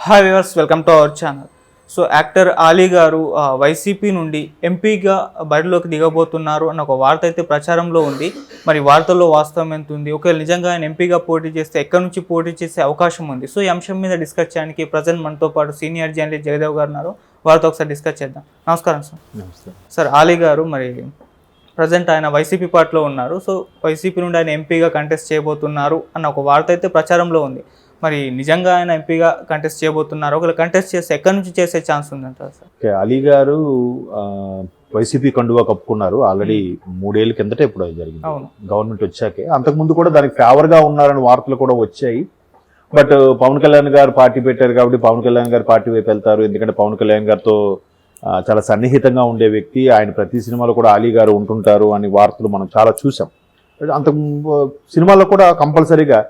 Hi viewers, welcome to our channel. So actor Ali గారు YCP నుండి ఎంపీగా బరిలోకి దిగబోతున్నారు అన్న ఒక వార్త అయితే ప్రచారంలో ఉంది. మరి వార్తల్లో వాస్తవం ఎంత ఉంది, ఒకవేళ నిజంగా ఆయన ఎంపీగా పోటీ చేస్తే ఎక్కడి నుంచి పోటీ చేసే అవకాశం ఉంది? సో ఈ అంశం మీద డిస్కస్ చేయడానికి ప్రజెంట్ మనతో పాటు సీనియర్ జర్నలిస్ట్ జగదేవ్ గారు ఉన్నారు. వారితో ఒకసారి డిస్కస్ చేద్దాం. నమస్కారం సార్. సార్, ఆలీ గారు మరి ప్రజెంట్ ఆయన వైసీపీ పార్టీలో ఉన్నారు. సో వైసీపీ నుండి ఆయన ఎంపీగా కంటెస్ట్ చేయబోతున్నారు అన్న ఒక వార్త అయితే ప్రచారంలో ఉంది. మరి నిజంగా ఆయన ఎంపీగా కంటెస్ట్ చేయబోతున్నారు? ఒకవేళ కంటెస్ట్ చేస్తే ఎక్కడి నుంచి చేసే ఛాన్స్ ఉందంటారు సార్? అలీ గారు వైసీపీ కండువా కప్పుకున్నారు ఆల్రెడీ 3 ఏళ్ళ కిందట ఇప్పుడు జరిగింది గవర్నమెంట్ వచ్చాకే. అంతకుముందు కూడా దానికి ఫేవర్గా ఉన్నారని వార్తలు కూడా వచ్చాయి. బట్ పవన్ కళ్యాణ్ గారు పార్టీ పెట్టారు కాబట్టి పవన్ కళ్యాణ్ గారు పార్టీ వైపు వెళ్తారు. ఎందుకంటే పవన్ కళ్యాణ్ గారితో చాలా సన్నిహితంగా ఉండే వ్యక్తి, ఆయన ప్రతి సినిమాలో కూడా అలీ గారు ఉంటుంటారు అని వార్తలు మనం చాలా చూసాం. అంత సినిమాల్లో కూడా కంపల్సరీగా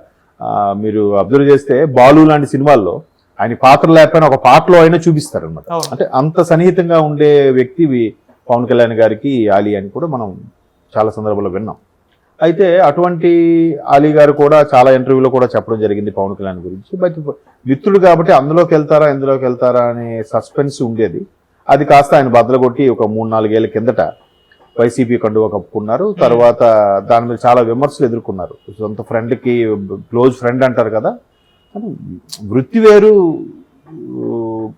మీరు అబ్జర్వ్ చేస్తే బాలు లాంటి సినిమాల్లో ఆయన పాత్ర లేకపోయినా ఒక పాటలో అయినా చూపిస్తారు అనమాట. అంటే అంత సన్నిహితంగా ఉండే వ్యక్తి పవన్ కళ్యాణ్ గారికి ఆలీ అని కూడా మనం చాలా సందర్భాల్లో విన్నాం. అయితే అటువంటి ఆలీ గారు కూడా చాలా ఇంటర్వ్యూలో కూడా చెప్పడం జరిగింది పవన్ కళ్యాణ్ గురించి. బట్ మిత్రుడు కాబట్టి అందులోకి వెళ్తారా ఇందులోకి వెళ్తారా అనే సస్పెన్స్ ఉండేది. అది కాస్త ఆయన బద్దలుగొట్టి ఒక 3-4 ఏళ్ల కిందట వైసీపీ కండువా కప్పుకున్నారు. తర్వాత దాని మీద చాలా విమర్శలు ఎదుర్కొన్నారు. సొంత ఫ్రెండ్కి క్లోజ్ ఫ్రెండ్ అంటారు కదా, వృత్తి వేరు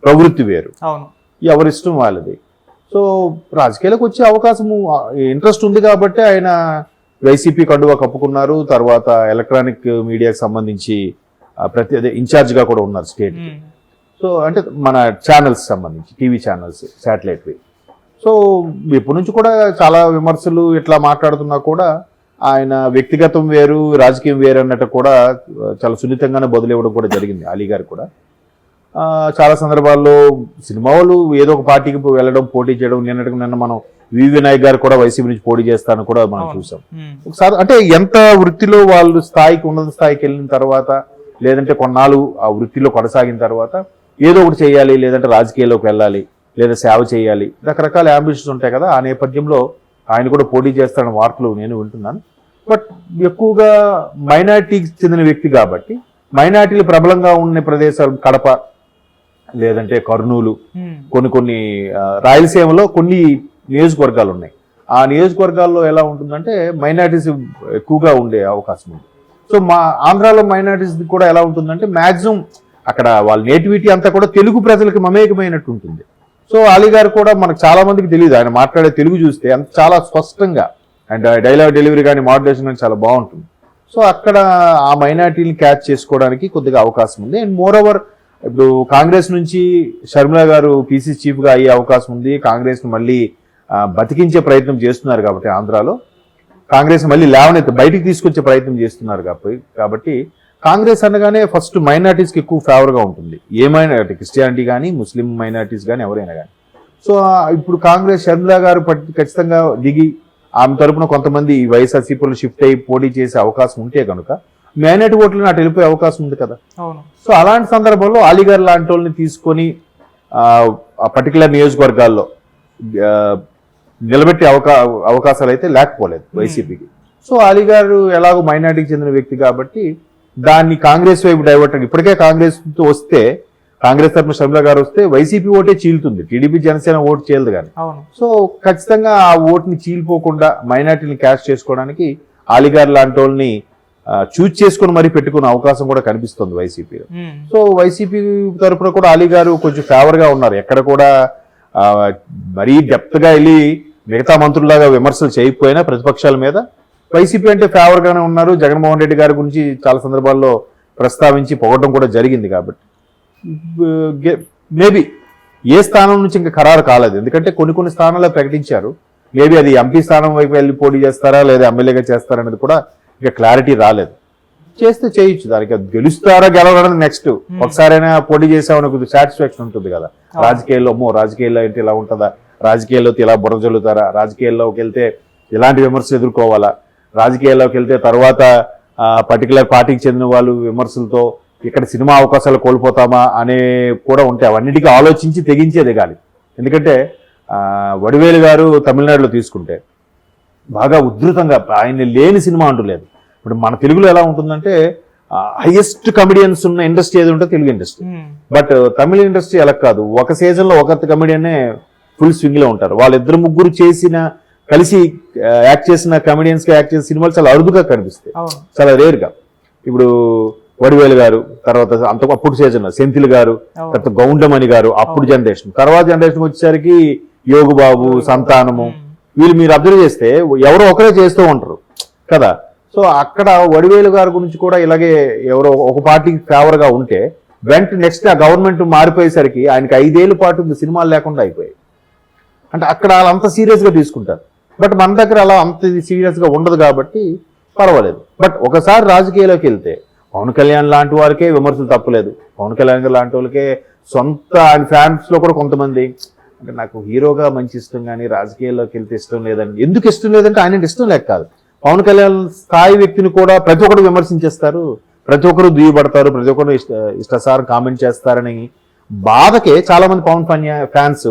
ప్రవృత్తి వేరు, ఎవరిష్టం వాళ్ళది. సో రాజకీయాలకు వచ్చే అవకాశము ఇంట్రెస్ట్ ఉంది కాబట్టి ఆయన వైసీపీ కండువా కప్పుకున్నారు. తర్వాత ఎలక్ట్రానిక్ మీడియాకి సంబంధించి అదే ఇన్ఛార్జ్గా కూడా ఉన్నారు స్టేట్. సో అంటే మన ఛానల్స్ సంబంధించి టీవీ ఛానల్స్ శాటిలైట్వి. సో ఇప్పటి నుంచి కూడా చాలా విమర్శలు ఇట్లా మాట్లాడుతున్నా కూడా ఆయన వ్యక్తిగతం వేరు రాజకీయం వేరు అన్నట్టు కూడా చాలా సున్నితంగానే బదులివ్వడం కూడా జరిగింది అలీ గారు కూడా. చాలా సందర్భాల్లో సినిమా వాళ్ళు ఏదో ఒక పార్టీకి వెళ్ళడం పోటీ చేయడం. నిన్న మనం వివి నాయక్ గారు కూడా వైసీపీ నుంచి పోటీ చేస్తాను కూడా మనం చూసాం. ఒకసారి అంటే ఎంత వృత్తిలో వాళ్ళు స్థాయికి ఉన్నత స్థాయికి వెళ్ళిన తర్వాత లేదంటే కొన్నాళ్ళు ఆ వృత్తిలో కొనసాగిన తర్వాత ఏదో ఒకటి చేయాలి, లేదంటే రాజకీయాల్లోకి వెళ్ళాలి, లేదా సేవ చేయాలి, రకరకాల అంబిషన్స్ ఉంటాయి కదా. ఆ నేపథ్యంలో ఆయన కూడా పోటీ చేస్తాడన్న వార్తలు నేను వింటున్నాను. బట్ ఎక్కువగా మైనారిటీకి చెందిన వ్యక్తి కాబట్టి మైనారిటీలు ప్రబలంగా ఉన్న ప్రదేశాలు కడప, లేదంటే కర్నూలు, కొన్ని రాయలసీమలో కొన్ని నియోజకవర్గాలు ఉన్నాయి. ఆ నియోజకవర్గాల్లో ఎలా ఉంటుందంటే మైనారిటీస్ ఎక్కువగా ఉండే అవకాశం ఉంది. సో మా ఆంధ్రాలో మైనారిటీస్ కూడా ఎలా ఉంటుందంటే మ్యాక్సిమం అక్కడ వాళ్ళ నేటివిటీ అంతా కూడా తెలుగు ప్రజలకు మమేకమైనట్టు ఉంటుంది. సో అలీ గారు కూడా మనకు చాలా మందికి తెలియదు, ఆయన మాట్లాడే తెలుగు చూస్తే అంత చాలా స్పష్టంగా అండ్ డైలాగ్ డెలివరీ కానీ మాడ్యులేషన్ కానీ చాలా బాగుంటుంది. సో అక్కడ ఆ మైనారిటీని క్యాచ్ చేసుకోవడానికి కొద్దిగా అవకాశం ఉంది. అండ్ మోర్ ఓవర్ ఇప్పుడు కాంగ్రెస్ నుంచి షర్మిల గారు పీసీ చీఫ్గా అయ్యే అవకాశం ఉంది. కాంగ్రెస్ని మళ్ళీ బతికించే ప్రయత్నం చేస్తున్నారు కాబట్టి ఆంధ్రాలో కాంగ్రెస్ మళ్ళీ లేవనెత్తి బయటికి తీసుకొచ్చే ప్రయత్నం చేస్తున్నారు కాబట్టి కాంగ్రెస్ అనగానే ఫస్ట్ మైనారిటీస్కి ఎక్కువ ఫేవర్గా ఉంటుంది. ఏమైనా క్రిస్టియానిటీ కానీ ముస్లిం మైనారిటీస్ కానీ ఎవరైనా కానీ. సో ఇప్పుడు కాంగ్రెస్ షర్మిల గారు ఖచ్చితంగా దిగి ఆమె తరపున కొంతమంది వైఎస్ఆర్సీపీలో షిఫ్ట్ అయ్యి పోటీ చేసే అవకాశం ఉంటే కనుక మైనారిటీ ఓట్లను అటు వెళ్ళిపోయే అవకాశం ఉంది కదా. సో అలాంటి సందర్భంలో అలీ గారు లాంటి వాళ్ళని తీసుకొని ఆ పర్టికులర్ నియోజకవర్గాల్లో నిలబెట్టే అవకాశాలు అయితే లేకపోలేదు వైసీపీకి. సో అలీ గారు ఎలాగో మైనారిటీకి చెందిన వ్యక్తి కాబట్టి దాన్ని కాంగ్రెస్ వైపు డైవర్ట్. ఇప్పటికే కాంగ్రెస్ వస్తే కాంగ్రెస్ తరఫున షర్మిల గారు వస్తే వైసీపీ ఓటే చీలుతుంది, టీడీపీ జనసేన ఓటు చేయలేదు కానీ. సో ఖచ్చితంగా ఆ ఓటుని చీలిపోకుండా మైనారిటీని క్యాష్ చేసుకోవడానికి అలీ గారు లాంటి వాళ్ళని చూజ్ చేసుకుని మరీ పెట్టుకునే అవకాశం కూడా కనిపిస్తుంది వైసీపీలో. సో వైసీపీ తరఫున కూడా అలీ గారు కొంచెం ఫేవర్గా ఉన్నారు. ఎక్కడ కూడా మరీ డెప్త్గా వెళ్ళి మిగతా మంత్రులాగా విమర్శలు చేయకపోయినా ప్రతిపక్షాల మీద వైసీపీ అంటే ఫేవర్గానే ఉన్నారు. జగన్మోహన్ రెడ్డి గారి గురించి చాలా సందర్భాల్లో ప్రస్తావించి పొగడం కూడా జరిగింది. కాబట్టి మేబీ ఏ స్థానం నుంచి ఇంకా ఖరారు కాలేదు. ఎందుకంటే కొన్ని స్థానాల్లో ప్రకటించారు. మేబీ అది ఎంపీ స్థానం వైపు వెళ్ళి పోటీ చేస్తారా లేదా ఎమ్మెల్యేగా చేస్తారా అనేది కూడా ఇక క్లారిటీ రాలేదు. చేస్తే చేయొచ్చు, దానికి గెలుస్తారా గెలవడం నెక్స్ట్. ఒకసారైనా పోటీ చేసామని కొద్దిగా సాటిస్ఫాక్షన్ ఉంటుంది కదా. రాజకీయాల్లో ఏంటి ఇలా ఉంటుందా, రాజకీయాల్లోకి ఇలా బుర్ర జల్లుతారా, రాజకీయాల్లోకి వెళ్తే ఇలాంటి విమర్శలు ఎదుర్కోవాలా, రాజకీయాల్లోకి వెళ్తే తర్వాత పర్టికులర్ పార్టీకి చెందిన వాళ్ళు విమర్శలతో ఇక్కడ సినిమా అవకాశాలు కోల్పోతామా అనే కూడా ఉంటాయి. అవన్నిటికీ ఆలోచించి తెగించే దిగాలి. ఎందుకంటే వడివేలు గారు తమిళనాడులో తీసుకుంటే బాగా ఉధృతంగా ఆయన లేని సినిమా అంటూ లేదు. ఇప్పుడు మన తెలుగులో ఎలా ఉంటుందంటే హైయెస్ట్ కమెడియన్స్ ఉన్న ఇండస్ట్రీ ఏది ఉంటే Telugu industry. But Tamil industry అలా కాదు, ఒక సీజన్ లో ఒక కమెడియనే ఫుల్ స్వింగ్ లో ఉంటారు. వాళ్ళిద్దరు ముగ్గురు కలిసి యాక్ట్ చేసిన కమెడియన్స్ గా యాక్ట్ చేసిన సినిమాలు చాలా అరుదుగా కనిపిస్తాయి, చాలా రేర్ గా. ఇప్పుడు వడివేలు గారు, తర్వాత అప్పుడు సీజన్ సెంథిల్ గారు, తర్వాత గౌండమణి గారు, అప్పుడు జనరేషన్. తర్వాత జనరేషన్ వచ్చేసరికి యోగుబాబు, సంతానము, వీళ్ళు మీరు అబ్జర్వ్ చేస్తే ఎవరో ఒకరే చేస్తూ ఉంటారు కదా. సో అక్కడ వడివేలు గారి గురించి కూడా ఇలాగే ఎవరో ఒక పార్టీకి ఫేవర్ గా ఉంటే నెక్స్ట్ ఆ గవర్నమెంట్ మారిపోయేసరికి ఆయనకి 5 ఏళ్ల పాటు సినిమాలు లేకుండా అయిపోయాయి. అంటే అక్కడ వాళ్ళు అంత సీరియస్ గా తీసుకుంటారు. బట్ మన దగ్గర అలా అంత సీరియస్ గా ఉండదు కాబట్టి పర్వాలేదు. బట్ ఒకసారి రాజకీయాల్లోకి వెళ్తే పవన్ కళ్యాణ్ లాంటి వారికే విమర్శలు తప్పలేదు. పవన్ కళ్యాణ్ లాంటి వాళ్ళకే సొంత ఆయన ఫ్యాన్స్ లో కూడా కొంతమంది అంటే నాకు హీరోగా మంచి ఇష్టం కానీ రాజకీయాల్లోకి వెళ్తే ఇష్టం లేదండి. ఎందుకు ఇష్టం లేదంటే ఆయన ఇష్టం లేక కాదు, పవన్ కళ్యాణ్ స్థాయి వ్యక్తిని కూడా ప్రతి ఒక్కరు విమర్శించేస్తారు, ప్రతి ఒక్కరు దుయ్యబడతారు, ప్రతి ఒక్కరు ఇష్టసారం కామెంట్ చేస్తారని బాధకే చాలా మంది పవన్ ఫ్యాన్స్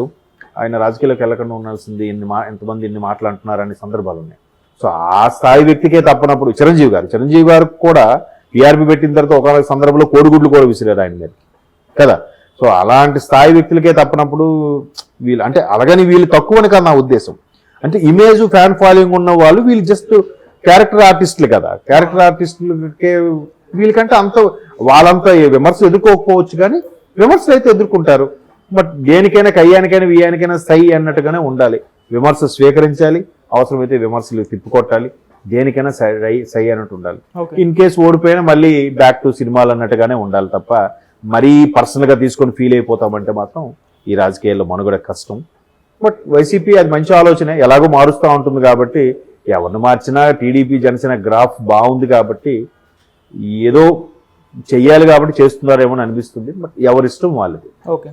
ఆయన రాజకీయాల్లోకి వెళ్ళకుండా ఉండాల్సింది, ఎంతమంది ఇన్ని మాట్లాడుతున్నారనే సందర్భాలు ఉన్నాయి. సో ఆ స్థాయి వ్యక్తికే తప్పనప్పుడు చిరంజీవి గారు కూడా టీఆర్పీ పెట్టిన తర్వాత ఒక సందర్భంలో కోడిగుడ్లు కూడా విసిరారు ఆయన మీద కదా. సో అలాంటి స్థాయి వ్యక్తులకే తప్పనప్పుడు వీళ్ళు అంటే అలాగని వీళ్ళు తక్కువని కాదు నా ఉద్దేశం. అంటే ఇమేజ్ ఫ్యాన్ ఫాలోయింగ్ ఉన్న వాళ్ళు వీళ్ళు జస్ట్ క్యారెక్టర్ ఆర్టిస్టులు కదా. క్యారెక్టర్ ఆర్టిస్టులకే వీళ్ళకంటే వాళ్ళంతా విమర్శలు ఎదుర్కోకపోవచ్చు కానీ విమర్శలు అయితే ఎదుర్కొంటారు. బట్ దేనికైనా కయ్యానికైనా వియ్యానికైనా సై అన్నట్టుగానే ఉండాలి. విమర్శ స్వీకరించాలి, అవసరమైతే విమర్శలు తిప్పుకొట్టాలి, దేనికైనా సై అన్నట్టు ఉండాలి. ఇన్ కేసు ఓడిపోయినా మళ్ళీ బ్యాక్ టు సినిమాలు అన్నట్టుగానే ఉండాలి తప్ప మరీ పర్సనల్ గా తీసుకొని ఫీల్ అయిపోతామంటే మాత్రం ఈ రాజకీయాల్లో మనుగడ కష్టం. బట్ వైసీపీ అది మంచి ఆలోచనే, ఎలాగో మారుస్తూ ఉంటుంది కాబట్టి ఎవరిని మార్చినా టీడీపీ జనసేన గ్రాఫ్ బాగుంది కాబట్టి ఏదో చెయ్యాలి కాబట్టి చేస్తున్నారేమో అని అనిపిస్తుంది. బట్ ఎవరిష్టం వాళ్ళది. ఓకే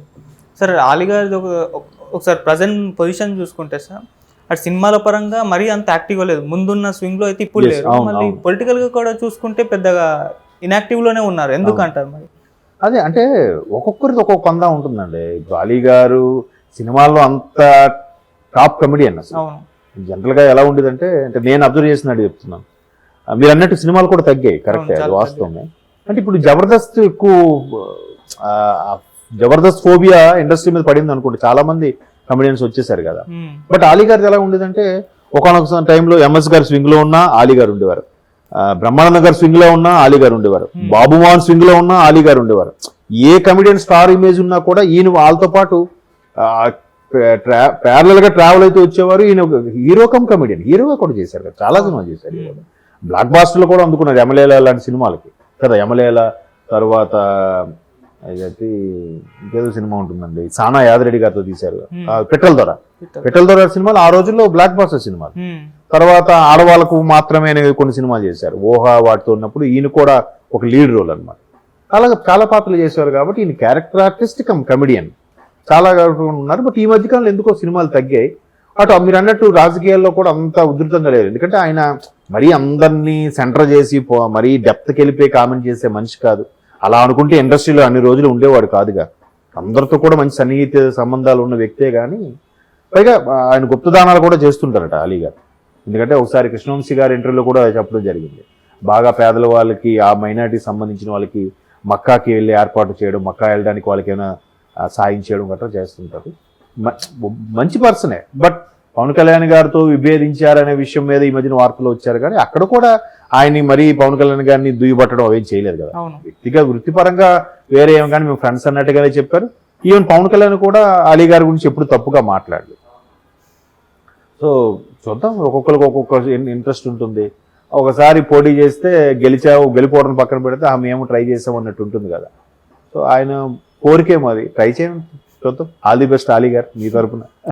సార్, అలీగారిది ఒకసారి ప్రజెంట్ పొజిషన్ చూసుకుంటే సార్ అటు సినిమాల పరంగా మరీ అంత యాక్టివ్గా లేదు, ముందున్న స్వింగ్ లో అయితే ఇప్పుడు లేదు. మళ్ళీ పొలిటికల్ గా కూడా చూసుకుంటే పెద్దగా ఇన్యాక్టివ్ లోనే ఉన్నారు, ఎందుకు అంటారు మరి? అదే అంటే ఒక్కొక్కరిది ఒక్కొక్క పందా ఉంటుందండి. ఇప్పుడు అలీ గారు సినిమాల్లో అంత టాప్ కమెడియన్ అసలు. జనరల్ గా ఎలా ఉండేదంటే అంటే నేను అబ్జర్వ్ చేసినట్టు చెప్తున్నాను, మీరు అన్నట్టు సినిమాలు కూడా తగ్గాయి, కరెక్టే, అది వాస్తవమే. అంటే ఇప్పుడు జబర్దస్త్ జబర్దస్త్ ఫోబియా ఇండస్ట్రీ మీద పడింది అనుకోండి, చాలా మంది కమెడియన్స్ వచ్చేసారు కదా. బట్ అలీ గారిది ఎలా ఉండేదంటే ఒకనొక టైంలో ఎంఎస్ గారు స్వింగ్ లో ఉన్నా అలీ గారు ఉండేవారు, బ్రహ్మానంద గారు స్వింగ్ లో ఉన్నా అలీ గారు ఉండేవారు, బాబు మోహన్ స్వింగ్ లో ఉన్నా అలీ గారు ఉండేవారు. ఏ కమెడియన్ స్టార్ ఇమేజ్ ఉన్నా కూడా ఈయన వాళ్ళతో పాటు ప్యారలల్ గా ట్రావెల్ అయితే వచ్చేవారు. ఈయన హీరో కమ్ కమెడియన్, హీరోగా కూడా చేశారు కదా, చాలా సినిమాలు చేశారు. బ్లాక్ బాస్టర్ లో కూడా అందుకున్నారు యమలేల లాంటి సినిమాలకి కదా. యమలేల తర్వాత ఇంకేదో సినిమా ఉంటుందండి, సానా యాదరెడ్డి గారితో తీశారు, పెట్రోల్ దొర సినిమాలు ఆ రోజుల్లో బ్లాక్ బాస్టర్ సినిమాలు. తర్వాత ఆడవాళ్ళకు మాత్రమే కొన్ని సినిమాలు చేశారు, ఓహా వాటితో ఉన్నప్పుడు ఈయన కూడా ఒక లీడ్ రోల్ అనమాట. అలాగే చాలా పాత్రలు చేశారు కాబట్టి ఈయన క్యారెక్టర్ ఆర్టిస్ట్ కమ్ కమెడియన్ చాలా ఉన్నారు. బట్ ఈ మధ్యకాలంలో ఎందుకో సినిమాలు తగ్గాయి. అటు మీరు అన్నట్టు రాజకీయాల్లో కూడా అంత ఉధృతంగా లేదు, ఎందుకంటే ఆయన మరీ అందరినీ సెంటర్ చేసి మరీ డెప్త్కి వెళ్ళిపోయి కామెంట్ చేసే మనిషి కాదు. అలా అనుకుంటే ఇండస్ట్రీలో అన్ని రోజులు ఉండేవాడు కాదుగా, అందరితో కూడా మంచి సన్నిహిత సంబంధాలు ఉన్న వ్యక్తే. కానీ పైగా ఆయన గుప్తదానాలు కూడా చేస్తుంటారట అలీ గారు. ఎందుకంటే ఒకసారి కృష్ణవంశీ గారి ఇంటర్వ్యూలో కూడా చెప్పడం జరిగింది, బాగా పేదల వాళ్ళకి ఆ మైనారిటీకి సంబంధించిన వాళ్ళకి మక్కాకి వెళ్ళి ఏర్పాటు చేయడం, మక్కా వెళ్ళడానికి వాళ్ళకి ఏమైనా సాయం చేయడం గట్రా చేస్తుంటారు. మంచి పర్సనే. బట్ పవన్ కళ్యాణ్ గారితో విభేదించారనే విషయం మీద ఈ మధ్యన వార్తలు వచ్చారు, కానీ అక్కడ కూడా ఆయన్ని మరీ పవన్ కళ్యాణ్ గారిని దుయ్యబట్టడం అవేం చేయలేదు కదా. వ్యక్తిగా వృత్తిపరంగా వేరే ఏమో కానీ మేము ఫ్రెండ్స్ అన్నట్టుగానే చెప్పారు. ఈవెన్ పవన్ కళ్యాణ్ కూడా అలీ గారి గురించి ఎప్పుడు తప్పుగా మాట్లాడలేదు. సో చూద్దాం, ఒక్కొక్కరికి ఒక్కొక్క ఇంట్రెస్ట్ ఉంటుంది. ఒకసారి పోటీ చేస్తే గెలిపోవడం పక్కన పెడితే మేము ట్రై చేసాం అన్నట్టు ఉంటుంది కదా. సో ఆయన కోరికే మాది, ట్రై చేయండి, చూద్దాం. ఆల్ ది బెస్ట్ అలీ గారు మీ తరపున.